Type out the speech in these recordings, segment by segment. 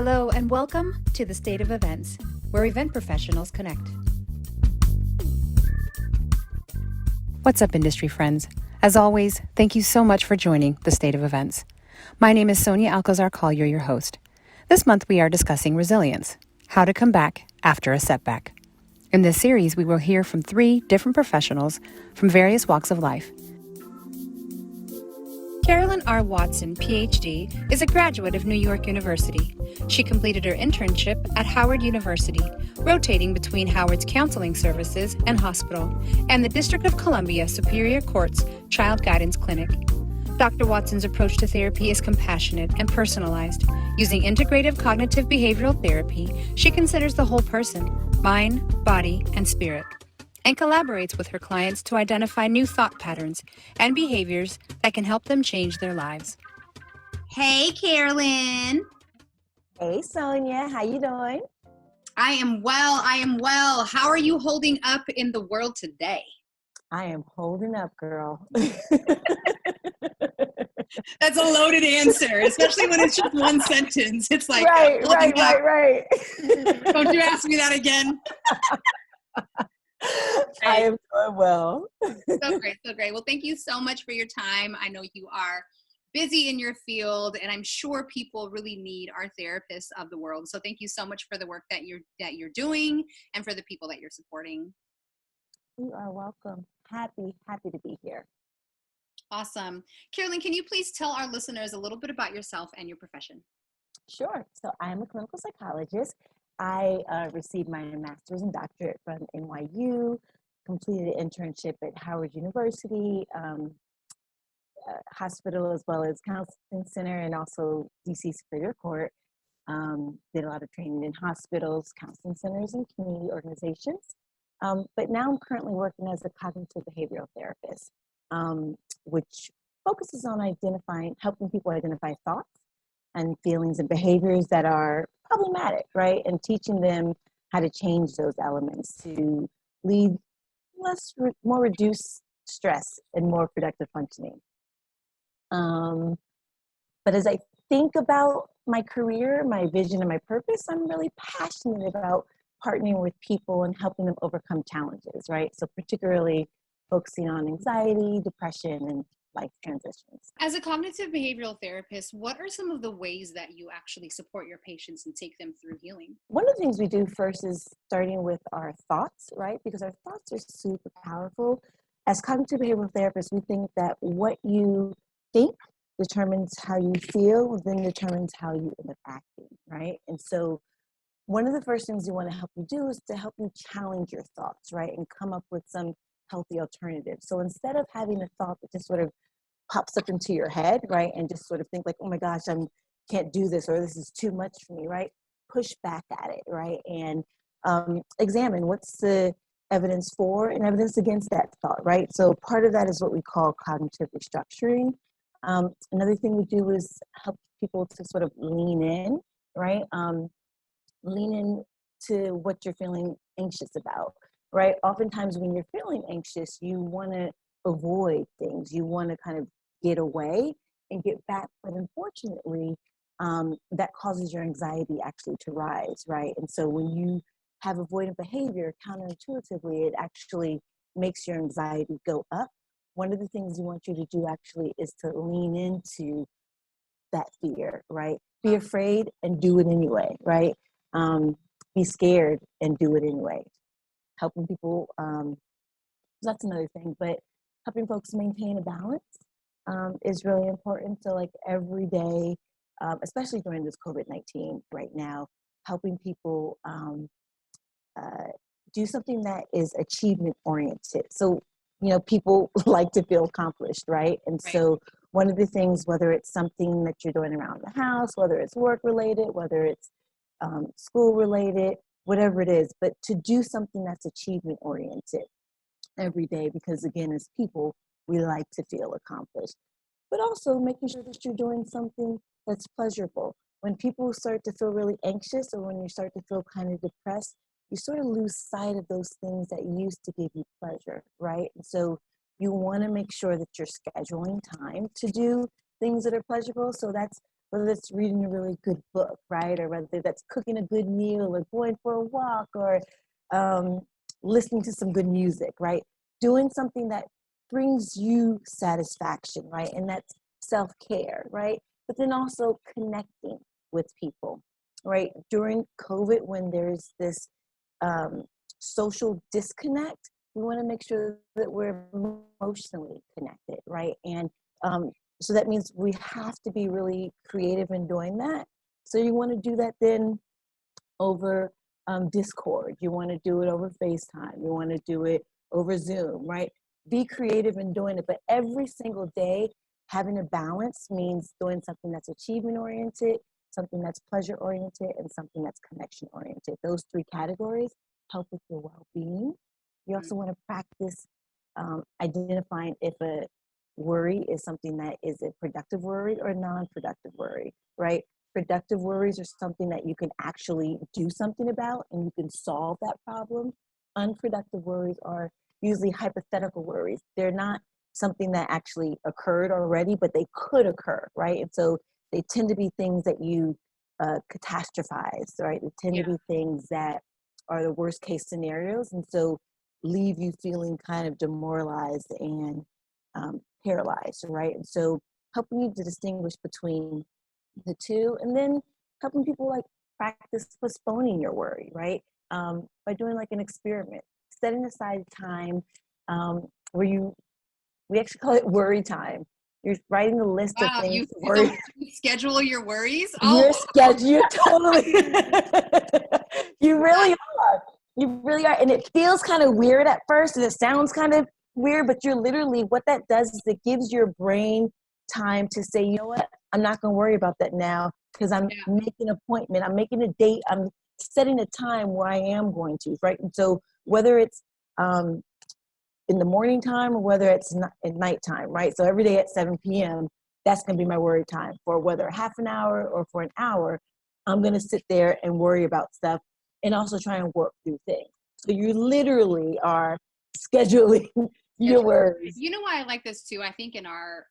Hello and welcome to the State of Events, where event professionals connect. What's up, industry friends? As always, thank you so much for joining the State of Events. My name is Sonia Alcazar-Collier, your host. This month we are discussing resilience, how to come back after a setback. In this series, we will hear from 3 different professionals from various walks of life. Carolyn R. Watson, PhD, is a graduate of New York University. She completed her internship at Howard University, rotating between Howard's counseling services and hospital, and the District of Columbia Superior Court's Child Guidance Clinic. Dr. Watson's approach to therapy is compassionate and personalized. Using integrative cognitive behavioral therapy, she considers the whole person, mind, body, and spirit, and collaborates with her clients to identify new thought patterns and behaviors that can help them change their lives. Hey, Carolyn. Hey, Sonia. How you doing? I am well. How are you holding up in the world today? I am holding up, girl. That's a loaded answer, especially when it's just one sentence. It's like, right. Don't you ask me that again. I am doing well. So great. Well, thank you so much for your time. I know you are busy in your field, and I'm sure people really need our therapists of the world. So thank you so much for the work that you're doing and for the people that you're supporting. You are welcome. Happy to be here. Awesome. Carolyn, can you please tell our listeners a little bit about yourself and your profession? Sure. So I am a clinical psychologist. I received my master's and doctorate from NYU, completed an internship at Howard University, hospital, as well as counseling center, and also DC Superior Court. Did a lot of training in hospitals, counseling centers, and community organizations. But now I'm currently working as a cognitive behavioral therapist, which focuses on helping people identify thoughts and feelings and behaviors that are problematic, right? And teaching them how to change those elements to lead more reduced stress and more productive functioning. But as I think about my career, my vision, and my purpose, I'm really passionate about partnering with people and helping them overcome challenges, right? So particularly focusing on anxiety, depression, and life transitions. As a cognitive behavioral therapist, what are some of the ways that you actually support your patients and take them through healing? One of the things we do first is starting with our thoughts, right? Because our thoughts are super powerful. As cognitive behavioral therapists, we think that what you think determines how you feel, then determines how you end up acting, right? And so one of the first things we want to help you do is to help you challenge your thoughts, right? And come up with some healthy alternatives. So instead of having a thought that just sort of pops up into your head, right? And just sort of think like, oh my gosh, I can't do this, or this is too much for me, right? Push back at it, right? And examine what's the evidence for and evidence against that thought, right? So part of that is what we call cognitive restructuring. Another thing we do is help people to sort of lean in, right? Lean into what you're feeling anxious about, right? Oftentimes when you're feeling anxious, you want to avoid things. You want to kind of get away and get back. But unfortunately, that causes your anxiety actually to rise, right? And so when you have avoidant behavior, counterintuitively, it actually makes your anxiety go up. One of the things we want you to do actually is to lean into that fear, right? Be afraid and do it anyway, right? Be scared and do it anyway. Helping people, that's another thing, but helping folks maintain a balance is really important. So like every day, especially during this COVID-19 right now, helping people do something that is achievement oriented. So, people like to feel accomplished, right? And so one of the things, whether it's something that you're doing around the house, whether it's work related, whether it's school related, whatever it is, but to do something that's achievement oriented every day, because again, as people, we like to feel accomplished, but also making sure that you're doing something that's pleasurable. When people start to feel really anxious, or when you start to feel kind of depressed, you sort of lose sight of those things that used to give you pleasure, right? And so you want to make sure that you're scheduling time to do things that are pleasurable. So that's whether that's reading a really good book, right? Or whether that's cooking a good meal or going for a walk or listening to some good music, right? Doing something that brings you satisfaction, right? And that's self-care, right? But then also connecting with people, right? During COVID, when there's this social disconnect, we want to make sure that we're emotionally connected, right? And so that means we have to be really creative in doing that. So you want to do that then over Discord. You want to do it over FaceTime. You want to do it over Zoom, right? Be creative in doing it. But every single day, having a balance means doing something that's achievement oriented, something that's pleasure oriented, and something that's connection oriented. Those three categories help with your well-being. You also want to practice identifying if a worry is something that is a productive worry or non-productive worry, right? Productive worries are something that you can actually do something about and you can solve that problem. Unproductive worries are usually hypothetical worries. They're not something that actually occurred already, but they could occur, right? And so they tend to be things that you catastrophize, right? They tend to be things that are the worst case scenarios, and so leave you feeling kind of demoralized and paralyzed, right? And so helping you to distinguish between the two, and then helping people like practice postponing your worry, right? By doing like an experiment, setting aside time where we actually call it worry time. You're writing a list of Wow, things you to worry. you schedule your worries? You're Oh, scheduled. You're totally. You really are. You really are, and it feels kind of weird at first, and it sounds kind of weird, but you're literally, what that does is it gives your brain time to say, you know what, I'm not going to worry about that now because I'm making an appointment, I'm making a date, I'm setting a time where I am going to, right? And so whether it's in the morning time or whether it's at nighttime, right? So every day at 7 p.m., that's going to be my worry time. For whether half an hour or for an hour, I'm going to sit there and worry about stuff and also try and work through things. So you literally are scheduling your worries. you know why I like this too? I think in our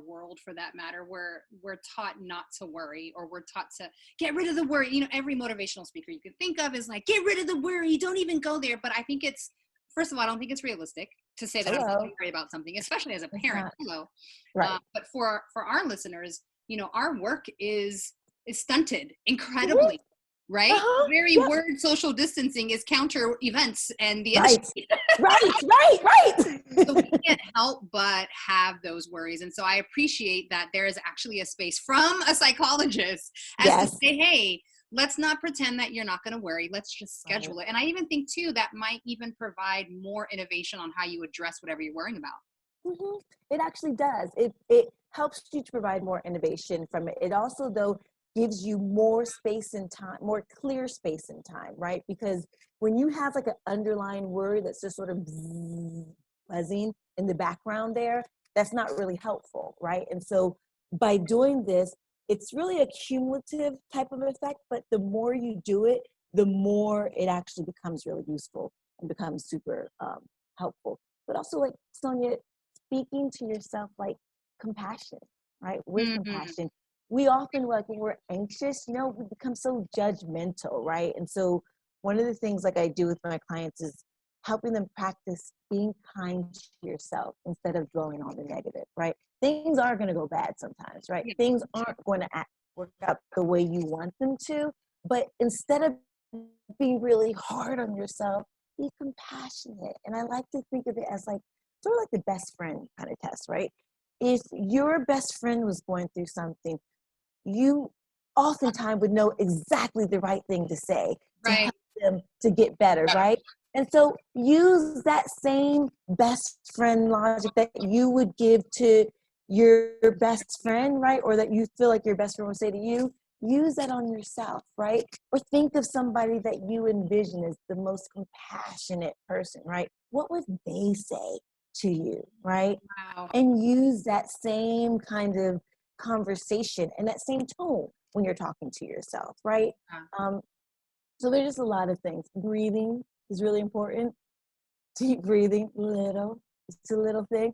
world, for that matter, we're taught not to worry, or we're taught to get rid of the worry. You know, every motivational speaker you can think of is like, get rid of the worry, don't even go there. But I think it's, first of all, I don't think it's realistic to say that I'm not worried about something, especially as a parent. Right. But for our listeners, you know, our work is stunted incredibly. Right? The very word social distancing is counter events and the industry. Right. So we can't help but have those worries. And so I appreciate that there is actually a space from a psychologist as to say, hey, let's not pretend that you're not going to worry. Let's just schedule it. And I even think too, that might even provide more innovation on how you address whatever you're worrying about. It actually does. It helps you to provide more innovation from it. It also, though, gives you more space and time, more clear space and time, right? Because when you have like an underlying worry that's just sort of buzzing in the background there, that's not really helpful, right? And so by doing this, it's really a cumulative type of effect, but the more you do it, the more it actually becomes really useful and becomes super helpful. But also, like Sonia, speaking to yourself like compassion, right? With compassion. We often, like when we're anxious, you know, we become so judgmental, right? And so one of the things like I do with my clients is helping them practice being kind to yourself instead of dwelling on the negative, right? Things are going to go bad sometimes, right? Things aren't going to work out the way you want them to, but instead of being really hard on yourself, be compassionate. And I like to think of it as like sort of like the best friend kind of test, right? If your best friend was going through something, you oftentimes would know exactly the right thing to say to help them to get better, right? And so use that same best friend logic that you would give to your best friend, right? Or that you feel like your best friend would say to you, use that on yourself, right? Or think of somebody that you envision as the most compassionate person, right? What would they say to you, right? Wow. And use that same kind of conversation and that same tone when you're talking to yourself, right? So there's just a lot of things. Breathing is really important. Deep breathing, it's a little thing,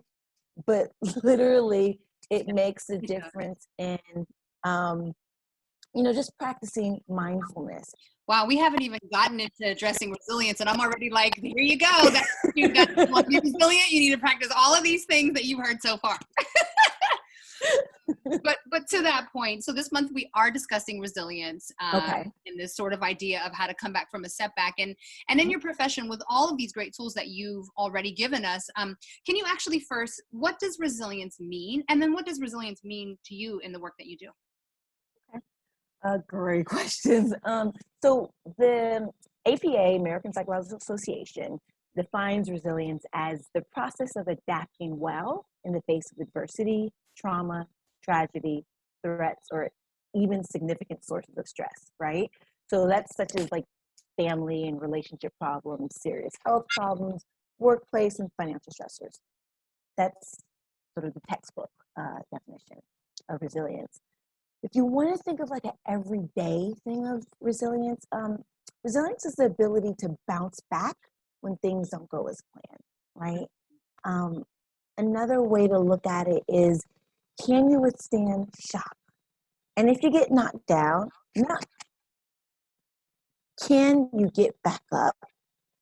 but literally it makes a difference in Just practicing mindfulness. Wow, we haven't even gotten into addressing resilience, and I'm already like, here you go. You got to be resilient. You need to practice all of these things that you've heard so far. But to that point, so this month we are discussing resilience, Okay. and this sort of idea of how to come back from a setback. And in your profession, with all of these great tools that you've already given us, can you actually first, what does resilience mean? And then what does resilience mean to you in the work that you do? Great questions. So the APA, American Psychological Association, defines resilience as the process of adapting well in the face of adversity, trauma, tragedy, threats, or even significant sources of stress, right? So that's such as like family and relationship problems, serious health problems, workplace and financial stressors. That's sort of the textbook definition of resilience. If you want to think of like an everyday thing of resilience, resilience is the ability to bounce back when things don't go as planned, right? Another way to look at it is, can you withstand shock? And if you get knocked down, can you get back up?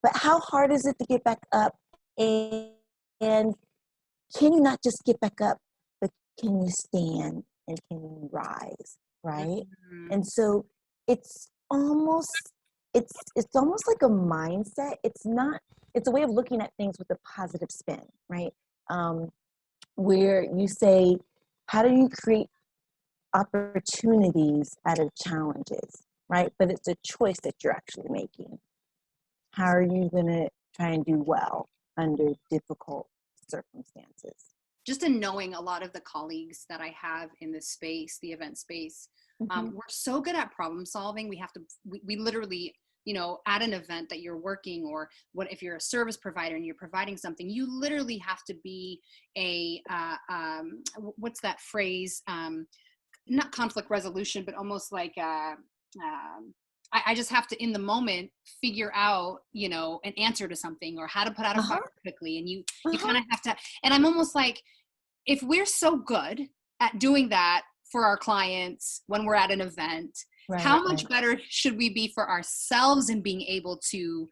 But how hard is it to get back up? And can you not just get back up, but can you stand and can you rise, right? Mm-hmm. And so it's almost like a mindset. It's a way of looking at things with a positive spin, right? Where you say, how do you create opportunities out of challenges, right? But it's a choice that you're actually making. How are you going to try and do well under difficult circumstances? Just in knowing a lot of the colleagues that I have in this space, the event space, we're so good at problem solving. We literally, at an event that you're working, or what if you're a service provider and you're providing something, you literally have to be what's that phrase? Not conflict resolution, but almost like I just have to, in the moment, figure out, an answer to something, or how to put out a fire quickly. And you kind of have to, and I'm almost like, if we're so good at doing that for our clients when we're at an event, how much better should we be for ourselves in being able to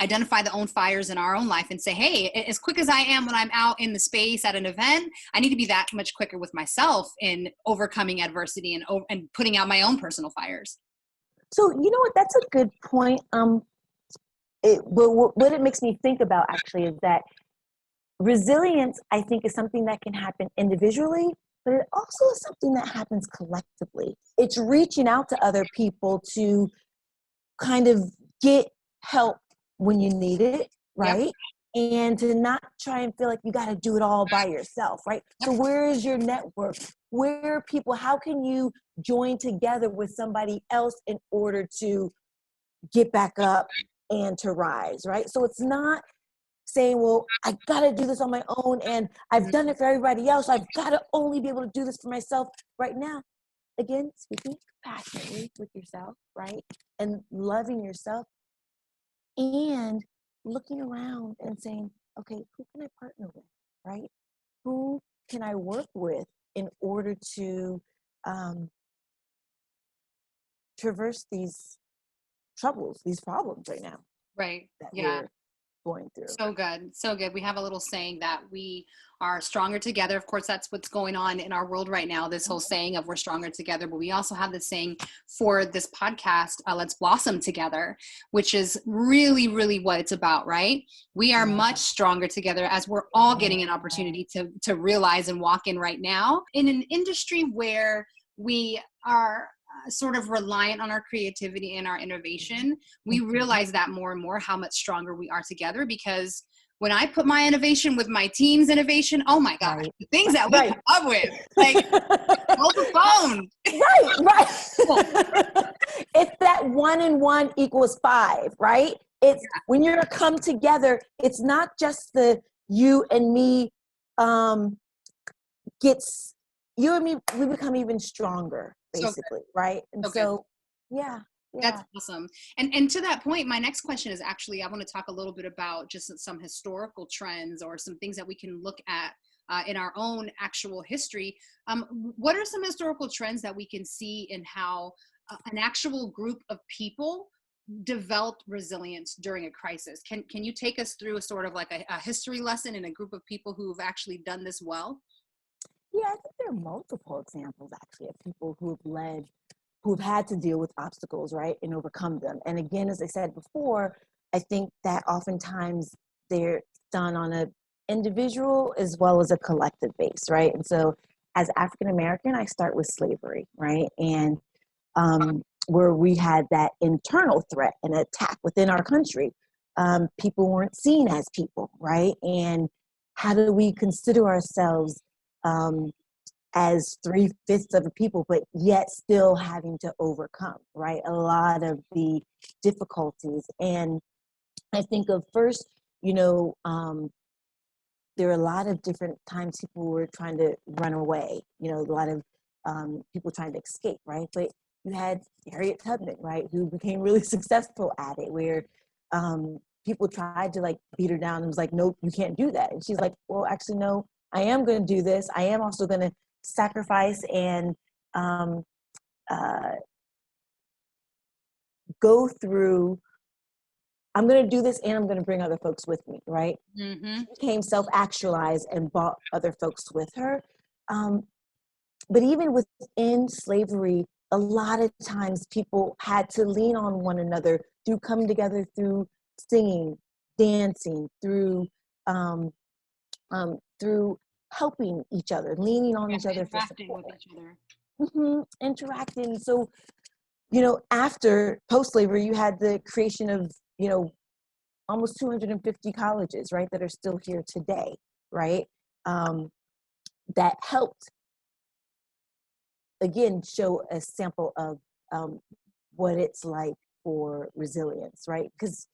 identify the own fires in our own life and say, hey, as quick as I am when I'm out in the space at an event, I need to be that much quicker with myself in overcoming adversity and putting out my own personal fires. So, you know what, that's a good point. What it makes me think about actually is that resilience, I think, is something that can happen individually, but it also is something that happens collectively. It's reaching out to other people to kind of get help when you need it, right? Yep. And to not try and feel like you got to do it all by yourself, right? Yep. So where is your network? Where are people? How can you join together with somebody else in order to get back up and to rise, right? So it's not saying, well, I got to do this on my own and I've done it for everybody else. I've got to only be able to do this for myself right now. Again, speaking compassionately with yourself, right? And loving yourself and looking around and saying, okay, who can I partner with, right? Who can I work with in order to traverse these troubles, these problems right now? Right. That Yeah. we're going through. So good. So good. We have a little saying that we are stronger together. Of course, that's what's going on in our world right now, this whole saying of we're stronger together. But we also have this saying for this podcast, let's blossom together, which is really, really what it's about, right? We are much stronger together as we're all getting an opportunity to realize and walk in right now in an industry where we are sort of reliant on our creativity and our innovation. We realize that more and more how much stronger we are together, because when I put my innovation with my team's innovation, oh my gosh, the things that we come up with, like hold the phone. Right. It's that 1 and 1 equals 5, right? It's when you're come together, it's not just the you and me gets you and me, we become even stronger, basically, right? And so yeah. That's awesome. And to that point, my next question is actually, I want to talk a little bit about just some historical trends or some things that we can look at in our own actual history. What are some historical trends that we can see in how an actual group of people developed resilience during a crisis? Can you take us through a sort of like a history lesson in a group of people who've actually done this well? Yeah, I think there are multiple examples actually of people who've had to deal with obstacles, right, and overcome them. And again, as I said before, I think that oftentimes they're done on a individual as well as a collective base, right? And so as African American, I start with slavery, right? And where we had that internal threat and attack within our country. People weren't seen as people, right? And how do we consider ourselves as 3/5 of the people, but yet still having to overcome, right? A lot of the difficulties. And I think of first, there are a lot of different times people were trying to run away, a lot of people trying to escape, right? But you had Harriet Tubman, right, who became really successful at it, where people tried to like beat her down and was like, nope, you can't do that. And she's like, well, actually, no, I am going to do this. I am also going to sacrifice and go through. I'm going to do this and I'm going to bring other folks with me, right? Mm-hmm. She became self-actualized and brought other folks with her. But even within slavery, a lot of times people had to lean on one another through coming together, through singing, dancing, through helping each other, leaning on each other for support. With each other. Mm-hmm. Interacting. So, after post-slavery, you had the creation of, almost 250 colleges, right, that are still here today, right? That helped, again, show a sample of what it's like for resilience, right? Because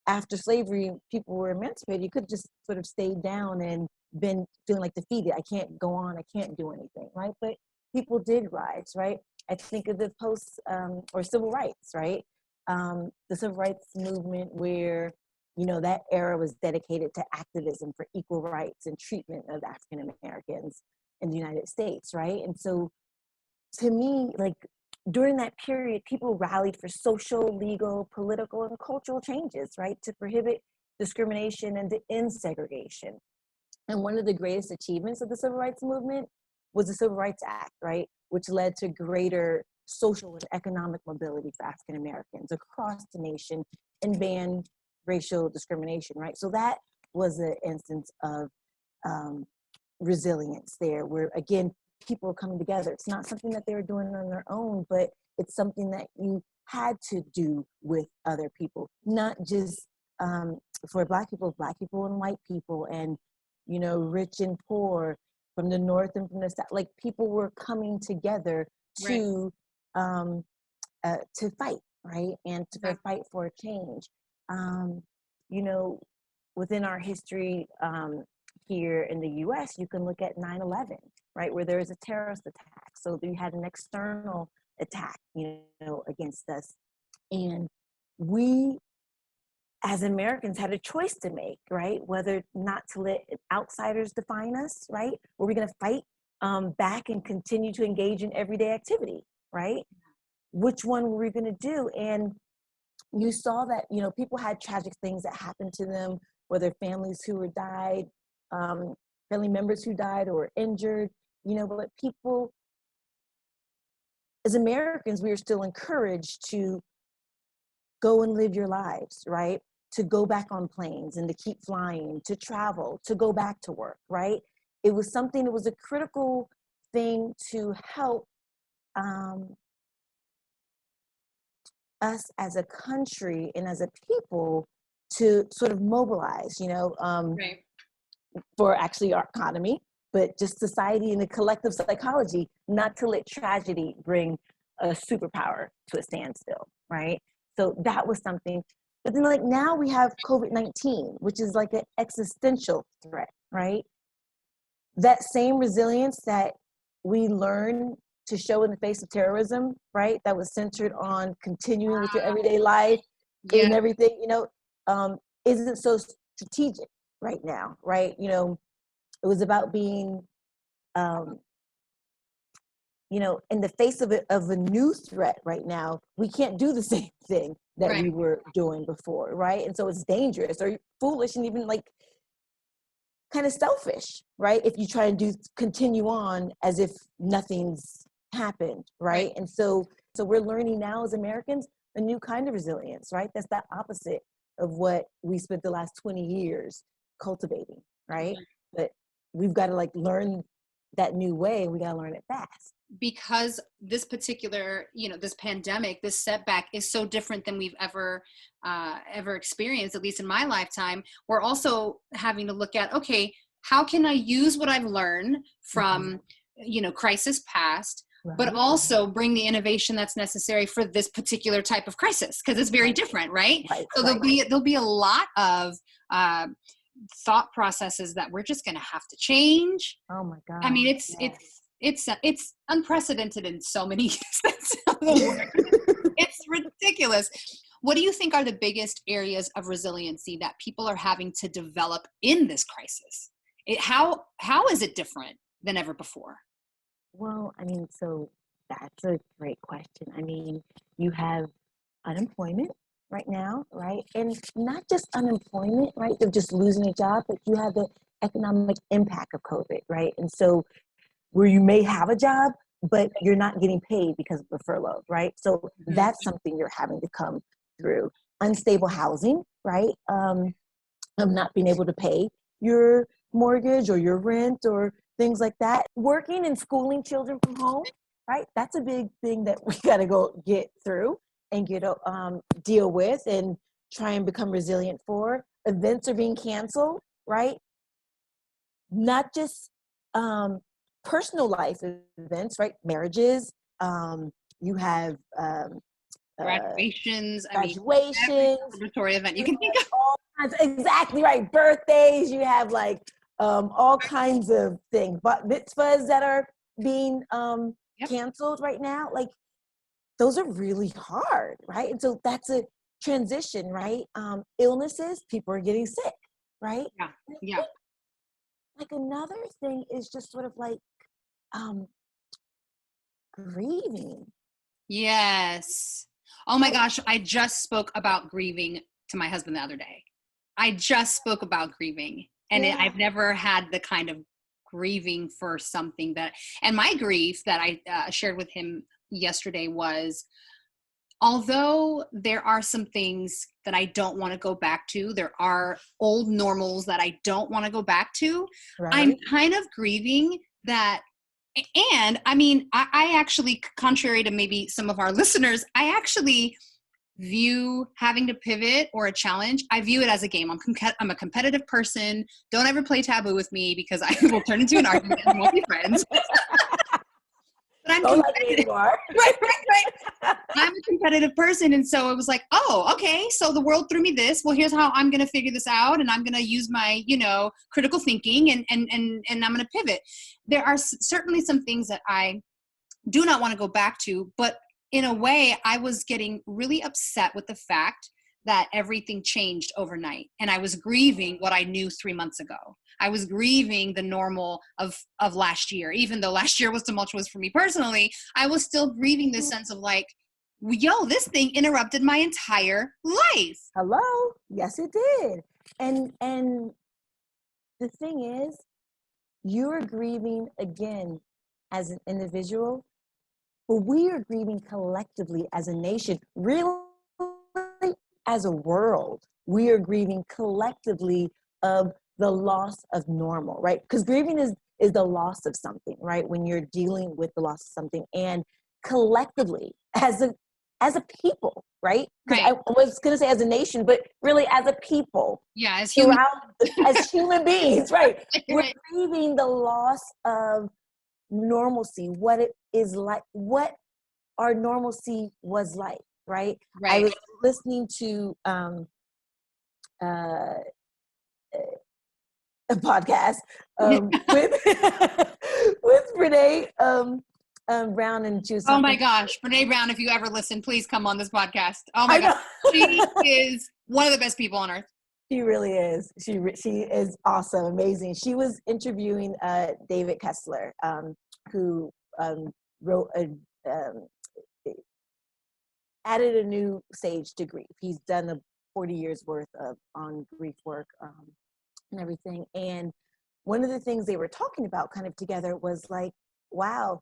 after slavery, people were emancipated. You could just sort of stayed down and been feeling like defeated. I can't go on. I can't do anything, right? But people did rise, right? I think of the post or civil rights, right? The civil rights movement where, that era was dedicated to activism for equal rights and treatment of African Americans in the United States, right? And so to me, like during that period, people rallied for social, legal, political, and cultural changes, right? To prohibit discrimination and to end segregation. And one of the greatest achievements of the civil rights movement was the Civil Rights Act, right? Which led to greater social and economic mobility for African Americans across the nation and banned racial discrimination, right? So that was an instance of resilience there, where again, people are coming together. It's not something that they were doing on their own, but it's something that you had to do with other people, not just for Black people and white people, and rich and poor, from the north and from the south. Like people were coming together to fight, right, and to fight for a change. Within our history here in the U.S., you can look at 9/11, right, where there was a terrorist attack. So you had an external attack, against us, and we, as Americans, had a choice to make, right? Whether not to let outsiders define us, right? Were we going to fight back and continue to engage in everyday activity, right? Which one were we going to do? And you saw that, people had tragic things that happened to them, whether families who died, family members who died or injured, but people, as Americans, we are still encouraged to go and live your lives, right? To go back on planes and to keep flying, to travel, to go back to work, right? It was a critical thing to help us as a country and as a people to sort of mobilize, for actually our economy, but just society and the collective psychology, not to let tragedy bring a superpower to a standstill, right? So that was something. But then like now we have COVID-19, which is like an existential threat, right? That same resilience that we learn to show in the face of terrorism, right? That was centered on continuing with your everyday life and everything, isn't so strategic right now, right? It was about being, in the face of a new threat right now. We can't do the same thing that we were doing before, right? And so it's dangerous or foolish and even like kind of selfish, right? If you try and continue on as if nothing's happened, right? And so we're learning now as Americans a new kind of resilience, right? That's the opposite of what we spent the last 20 years cultivating, right? But we've got to like learn that new way, and we got to learn it fast. Because this particular, this pandemic, this setback is so different than we've ever experienced, at least in my lifetime. We're also having to look at, okay, how can I use what I've learned from, crisis past, but also bring the innovation that's necessary for this particular type of crisis, because it's very different, right? So there'll be a lot of thought processes that we're just going to have to change. Oh my God! I mean, it's unprecedented in so many senses of the word. It's ridiculous. What do you think are the biggest areas of resiliency that people are having to develop in this crisis? How is it different than ever before? Well, I mean, so that's a great question. I mean, you have unemployment right now, right? And not just unemployment, right? Of just losing a job, but you have the economic impact of COVID, right? And so where you may have a job, but you're not getting paid because of the furlough, right? So that's something you're having to come through. Unstable housing, right? Of not being able to pay your mortgage or your rent or things like that. Working and schooling children from home, right? That's a big thing that we got to go get through and deal with and try and become resilient for. Events are being canceled, right? Not just personal life events, right? Marriages, you have graduations, every celebratory event you can think of. All kinds, exactly right. Birthdays, you have like all kinds of things, but mitzvahs that are being canceled right now. Like those are really hard, right? And so that's a transition, right? Illnesses, people are getting sick, right? Yeah. Like another thing is just sort of like grieving. Yes. Oh my gosh, I just spoke about grieving to my husband the other day. I just spoke about grieving, and I've never had the kind of grieving for something and my grief that I shared with him yesterday was, although there are some things that I don't want to go back to, there are old normals that I don't want to go back to, I'm kind of grieving that. And I mean, I actually, contrary to maybe some of our listeners, I actually view having to pivot or a challenge, I view it as a game. I'm a competitive person. Don't ever play taboo with me because I will turn into an argument and won't be friends. But I'm competitive. Right. I'm a competitive person. And so it was like, oh, okay. So the world threw me this. Well, here's how I'm going to figure this out. And I'm going to use my, critical thinking and I'm going to pivot. There are certainly some things that I do not want to go back to, but in a way, I was getting really upset with the fact that everything changed overnight. And I was grieving what I knew 3 months ago. I was grieving the normal of last year. Even though last year was tumultuous for me personally, I was still grieving this sense of like, yo, this thing interrupted my entire life. Hello? Yes, it did. And the thing is, you're grieving again as an individual, but we are grieving collectively as a nation, really as a world. We are grieving collectively of the loss of normal, right? Because grieving is the loss of something, right? When you're dealing with the loss of something, and collectively as a people, right? I was going to say as a nation, but really as a people. Yeah, as human beings, right? We're grieving the loss of normalcy, what it is like, what our normalcy was like, right? I was listening to a podcast with Brene Brown and Juice. Oh my gosh, Brene Brown! If you ever listen, please come on this podcast. Oh my gosh, she is one of the best people on earth. She really is. She is awesome, amazing. She was interviewing David Kessler, who wrote added a new stage to grief. He's done a 40 years worth of on grief work and everything. And one of the things they were talking about kind of together was like, wow,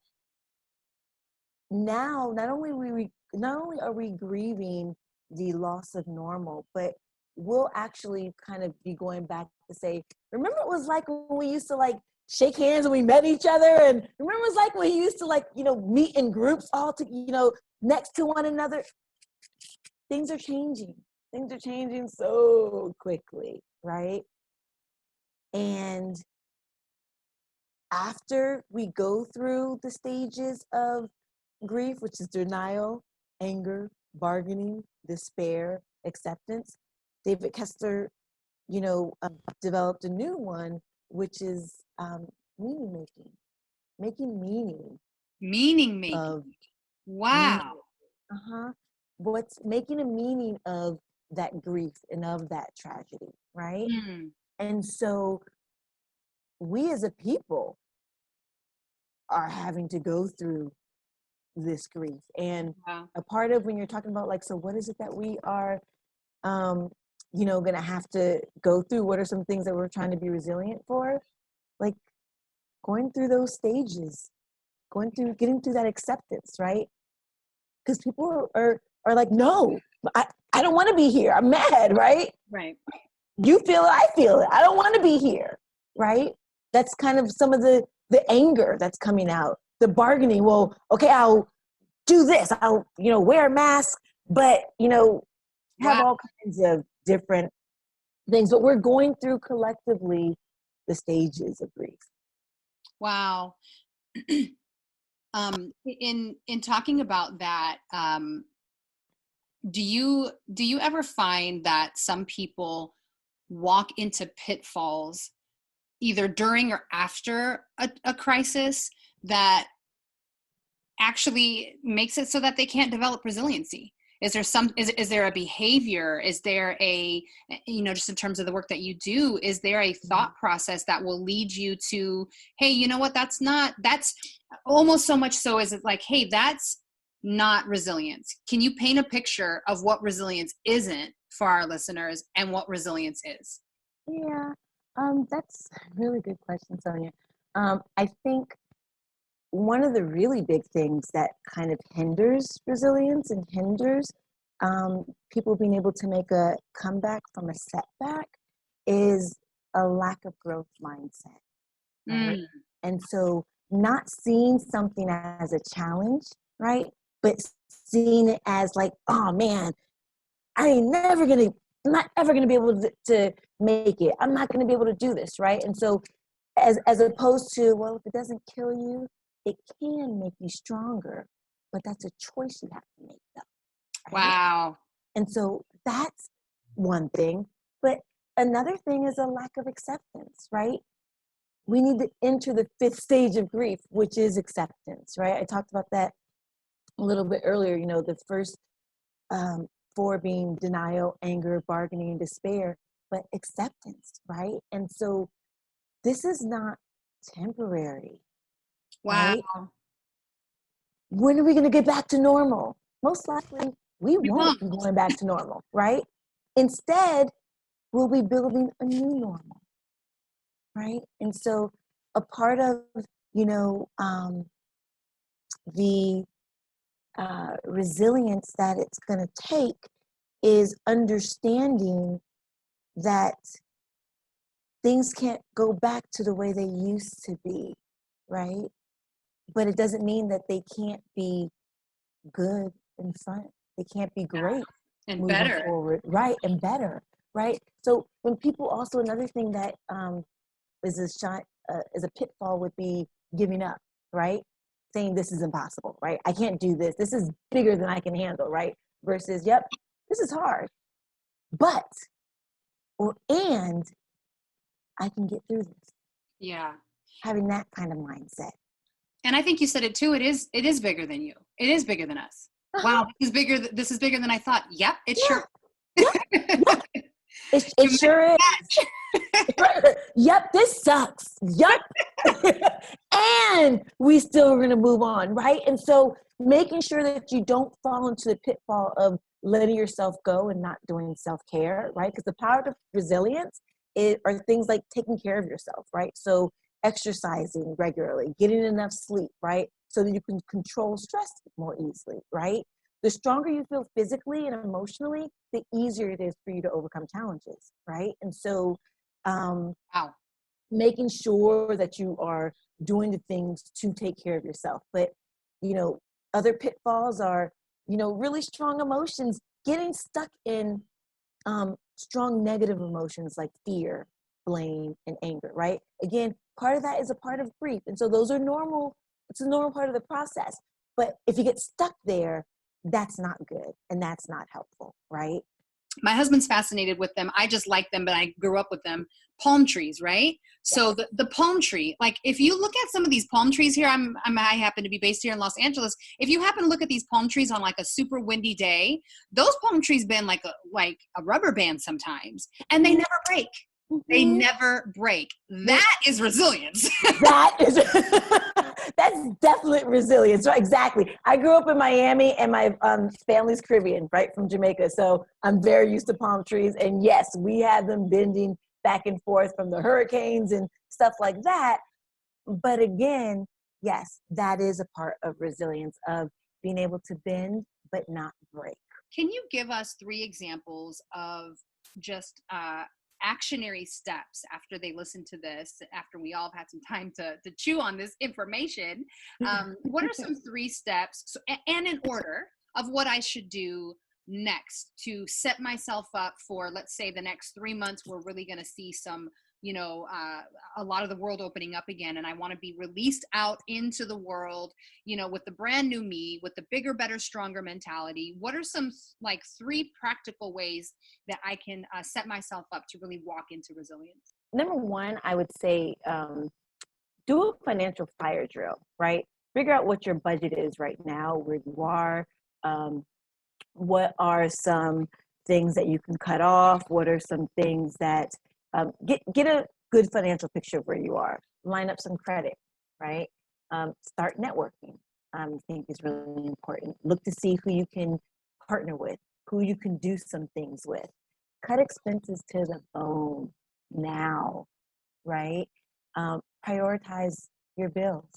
now not only are we grieving the loss of normal, but we'll actually kind of be going back to say, remember it was like when we used to like shake hands when we met each other, and remember it was like when we used to like, you know, meet in groups all to, you know, next to one another. Things are changing. Things are changing so quickly, right? And after we go through the stages of grief, which is denial, anger, bargaining, despair, acceptance, David Kessler, you know, developed a new one, which is meaning making meaning. Meaning making. Of wow. Meaning. What's making a meaning of that grief and of that tragedy, right? Mm. And so we as a people are having to go through this grief. And a part of when you're talking about like, so what is it that we are, you know, gonna have to go through? What are some things that we're trying to be resilient for? Like going through those stages, getting through that acceptance, right? Because people are like, no, I don't want to be here. I'm mad, right? Right. You feel it, I feel it. I don't want to be here, right? That's kind of some of the anger that's coming out. The bargaining, well, okay, I'll do this. I'll, you know, wear a mask, but, you know, have all kinds of different things. But we're going through collectively the stages of grief. Wow. In talking about that, do you ever find that some people walk into pitfalls either during or after a crisis that actually makes it so that they can't develop resiliency? Is there a behavior? Is there a, you know, just in terms of the work that you do, is there a thought process that will lead you to, hey, you know what, that's almost so much so is it like, hey, that's not resilience. Can you paint a picture of what resilience isn't for our listeners and what resilience is? Yeah, that's a really good question, Sonia. I think one of the really big things that kind of hinders resilience and hinders people being able to make a comeback from a setback is a lack of growth mindset. Right? And so not seeing something as a challenge, right? But seeing it as like, oh man, I'm not ever gonna be able to make it. I'm not gonna be able to do this, right? And so as opposed to, well, if it doesn't kill you, it can make you stronger, but that's a choice you have to make though. Right? Wow. And so that's one thing. But another thing is a lack of acceptance, right? We need to enter the 5th stage of grief, which is acceptance, right? I talked about that a little bit earlier, you know, the first 4 being denial, anger, bargaining, despair, but acceptance, right? And so this is not temporary. Wow. Right? When are we going to get back to normal? Most likely, we won't be going back to normal, right? Instead, we'll be building a new normal, right? And so a part of, you know, the resilience that it's going to take is understanding that things can't go back to the way they used to be, right? But it doesn't mean that they can't be good and fun. They can't be great and moving better forward, right? And better, right? So when people also, another thing that is a pitfall would be giving up, right? Saying this is impossible, right? I can't do this. This is bigger than I can handle, right? Versus, yep, this is hard, and I can get through this. Yeah. Having that kind of mindset. And I think you said it too. It is bigger than you. It is bigger than us. Wow, this is bigger than I thought. Yep, it sure. Yeah. It sure is. Yep, this sucks. Yep. And we still are going to move on, right? And so making sure that you don't fall into the pitfall of letting yourself go and not doing self-care, right? Because the power of resilience are things like taking care of yourself, right? So exercising regularly, getting enough sleep, right? So that you can control stress more easily, right? The stronger you feel physically and emotionally, the easier it is for you to overcome challenges, right? And so Wow. making sure that you are doing the things to take care of yourself. But, other pitfalls are, really strong emotions, getting stuck in strong negative emotions like fear, blame, and anger, right? Again, part of that is a part of grief. And so those are normal. It's a normal part of the process. But if you get stuck there, that's not good and that's not helpful, right? My husband's fascinated with them. I just like them, but I grew up with them. Palm trees, right? So the palm tree, like if you look at some of these palm trees here, I happen to be based here in Los Angeles. If you happen to look at these palm trees on like a super windy day, those palm trees bend like a rubber band sometimes, and they never break. They never break. That is resilience. That's definite resilience. Right? Exactly. I grew up in Miami and my family's Caribbean, right, from Jamaica. So I'm very used to palm trees. And yes, we have them bending back and forth from the hurricanes and stuff like that. But again, yes, that is a part of resilience, of being able to bend but not break. Can you give us 3 examples of just actionary steps after they listen to this, after we all have had some time to chew on this information? What are some 3 steps, and in order, of what I should do next to set myself up for, let's say, the next 3 months? We're really going to see some, a lot of the world opening up again, and I want to be released out into the world, with the brand new me, with the bigger, better, stronger mentality. What are some 3 practical ways that I can set myself up to really walk into resilience? Number 1, I would say do a financial fire drill, right? Figure out what your budget is right now, where you are. What are some things that you can cut off? What are some things that get a good financial picture of where you are. Line up some credit, right? Start networking. I think is really important. Look to see who you can partner with, who you can do some things with. Cut expenses to the bone now, right? Prioritize your bills.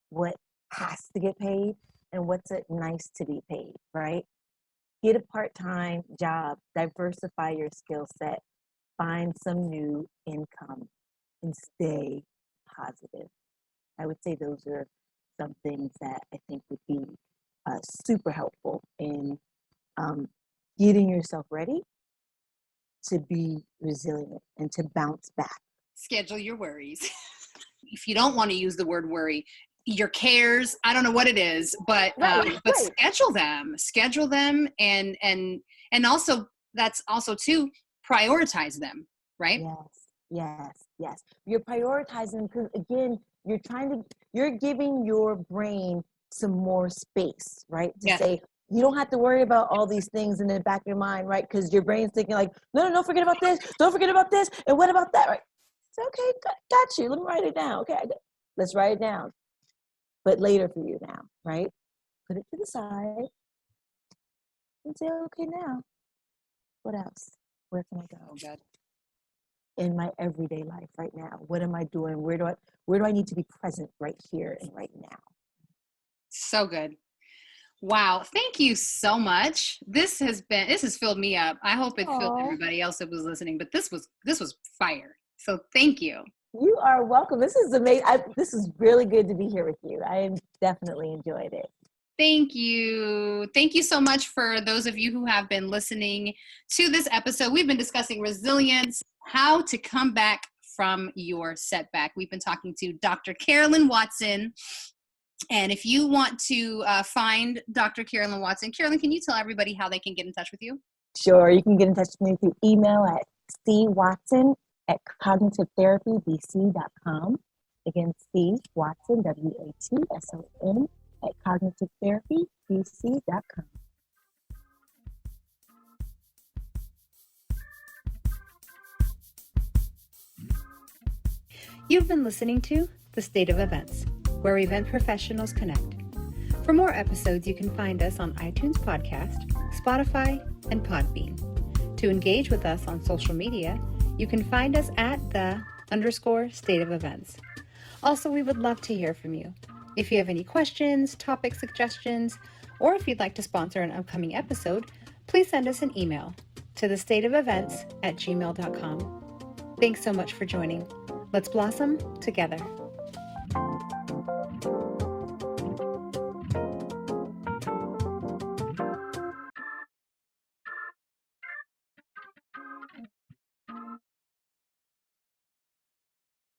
What has to get paid and what's it nice to be paid, right? Get a part-time job, diversify your skill set, find some new income, and stay positive. I would say those are some things that I think would be super helpful in getting yourself ready to be resilient and to bounce back. Schedule your worries. If you don't want to use the word worry, your cares, I don't know what it is, but Right. schedule them, and also that's also too, prioritize them, right? Yes. You're prioritizing because again, you're giving your brain some more space, right? To say, you don't have to worry about all these things in the back of your mind, right? Because your brain's thinking like, no, forget about this. Don't forget about this. And what about that, right? It's okay, got you. Let me write it down. Okay, let's write it down. But later for you now, right? Put it to the side and say, okay, now, what else? Where can I go? Oh, God. In my everyday life right now? What am I doing? Where do I need to be present right here and right now? So good. Wow. Thank you so much. This has filled me up. I hope it filled everybody else that was listening, but this was fire. So thank you. You are welcome. This is amazing. This is really good to be here with you. I definitely enjoyed it. Thank you. Thank you so much for those of you who have been listening to this episode. We've been discussing resilience, how to come back from your setback. We've been talking to Dr. Carolyn Watson. And if you want to find Dr. Carolyn Watson, Carolyn, can you tell everybody how they can get in touch with you? Sure. You can get in touch with me through email at cwatson@cognitivetherapybc.com. Again, C Watson, WATSON, at cognitivetherapybc.com. You've been listening to The State of Events, where event professionals connect. For more episodes, you can find us on iTunes Podcast, Spotify, and Podbean. To engage with us on social media, you can find us at _state of events. Also, we would love to hear from you. If you have any questions, topic suggestions, or if you'd like to sponsor an upcoming episode, please send us an email to thestateofevents@gmail.com. Thanks so much for joining. Let's blossom together.